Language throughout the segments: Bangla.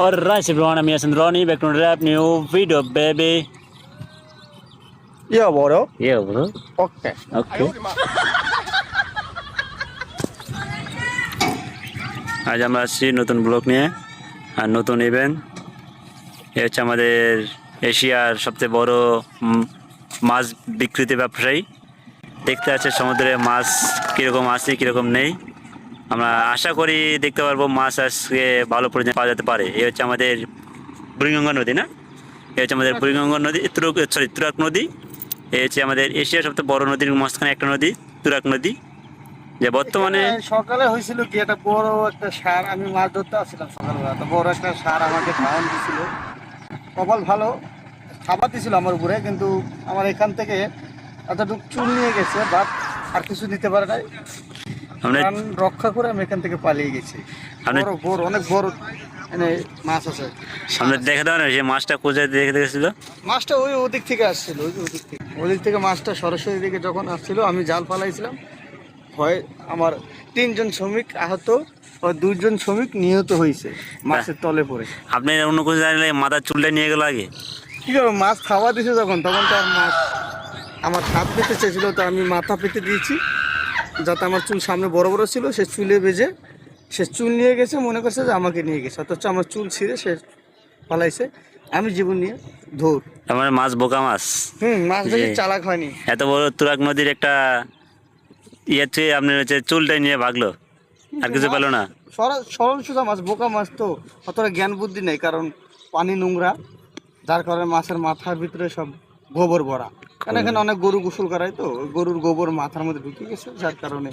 Alright everyone, I'm Yasin Ronnie, back to rap new video baby. Yeah, bro. Yeah bro. Okay. Okay. আজ আমরা আসছি নতুন ব্লগ নিয়ে আর নতুন ইভেন্ট। এ হচ্ছে আমাদের এশিয়ার সবচেয়ে বড় মাছ বিক্রিত ব্যবসায়ী। দেখতে আছে সমুদ্রে মাছ কীরকম আছে কীরকম নেই। আমরা আশা করি দেখতে পারবো মাছ আজকে ভালো পরিমাণে পাওয়া যেতে পারে। এই হচ্ছে আমাদের বুড়িগঙ্গা নদী না, এই হচ্ছে আমাদের বুড়িগঙ্গা নদী, তুরাগ নদী। এই হচ্ছে আমাদের এশিয়ার সবচেয়ে বড় নদীর মাঝখানে একটা নদী, তুরাগ নদী, যে বর্তমানে সকালে হয়েছিল কি একটা বড় একটা সার, আমি মাছ ধরতে আসছিলাম সকালবেলা, তো বড় একটা সার আমাকে খাওয়ান দিছিল। কপাল ভালো, খাবার দিছিল আমার উপরে, কিন্তু আমার এখান থেকে এতটুকু চুল নিয়ে গেছে, বাট আর কিছু নিতে পারে নাই। প্রাণ রক্ষা করে আমি এখান থেকে পালিয়ে গেছি। বড় বড় অনেক বড় মানে মাছ আছে। সামনে দেখে দাও না, যে মাছটা কোথায় দেখে দেখেছিল। মাছটা ওদিক থেকে আসছিল, ওদিক থেকে মাছটা সরাসরি দিকে যখন আসছিল, আমি জাল ফালাইছিলাম। ভয় আমার 3 জন শ্রমিক আহত ও 2 জন শ্রমিক নিহত হয়েছে মাছের তলে পড়ে। আপনি অন্য কিছু জানলে মাথার চুলটা নিয়ে গেল আগে। কী করবো, মাছ খাওয়া দিয়েছে তখন তো আর মাছ আমার হাত পেতে চেয়েছিল, তো আমি মাথা পেতে দিয়েছি, যাতে আমার চুল সামনে বড় বড় ছিল, সে চুলে বেজে সে চুল নিয়ে গেছে, মনে করছে যে আমাকে নিয়ে গেছে, অথচ আমার চুল ছিঁড়ে সে পালাইছে। আমি জীবন নিয়ে ধর। আমার মাছ বোকা মাছ। মাছ বেশি চালাক হয়নি। এত বড় তুরাগ নদীর একটা ইয়েতে আপনার হচ্ছে চুলটাই নিয়ে ভাগলো, আর কিছু পেলো না। সরল সোজা মাছ, বোকা মাছ তো অতটা জ্ঞান বুদ্ধি নেই, কারণ পানি নোংরা, যার কারণে মাছের মাথার ভিতরে সব গোবর ভরা। কারণ এখানে অনেক গরু গোসল করায়, তো ওই গরুর গোবর মাথার মধ্যে ঢুকে গেছে, যার কারণে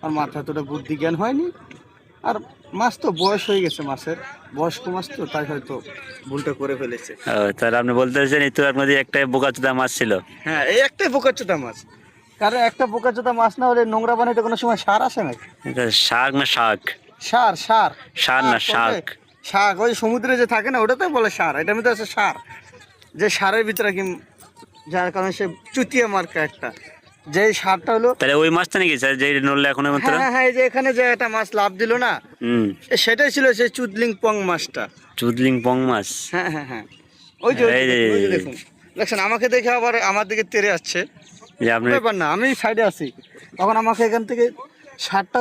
আর মাথা এতটা বুদ্ধি জ্ঞান হয়নি। আর মাছ তো বয়স হয়ে গেছে, মাছের বয়স্ক মাছ তো, তাই হয়তো ভুলটা করে ফেলেছে। তাহলে আপনি বলতে চাইছেন এই তুরাগ নদী একটাই বোকাচোদা মাছ ছিল। হ্যাঁ, এই একটাই বোকাচোদা মাছ, কারণ একটা বোকাচোদা মাছ না হলে নোংরা বানাইতে কোনো সময় সার আসে নাকি? শাক না শাক? সার সার সার না শাক? শাক ওই সমুদ্রে যে থাকে না, ওটাতে বলে সার, এটার মধ্যে আছে সার, যে সারের ভিতরে কি, যার কারণে সে চুতিয়া মার্কা একটা, যে সারটা হলো। তাহলে ওই মাছটা নাকি স্যার যে নড়লে এখন? হ্যাঁ হ্যাঁ, এই যে এখানে যে একটা মাছ লাভ দিল না, সেটাই ছিল সেই চুদলিং পং মাছটা। চুদলিং পং মাছ? হ্যাঁ হ্যাঁ হ্যাঁ, ওই যে দেখুন, দেখছেন আমাকে দেখে আবার আমার দিকে তেড়ে আসছে। ব্যাপার না, আমি সাইডে আছি, তখন আমাকে এখান থেকে সারটা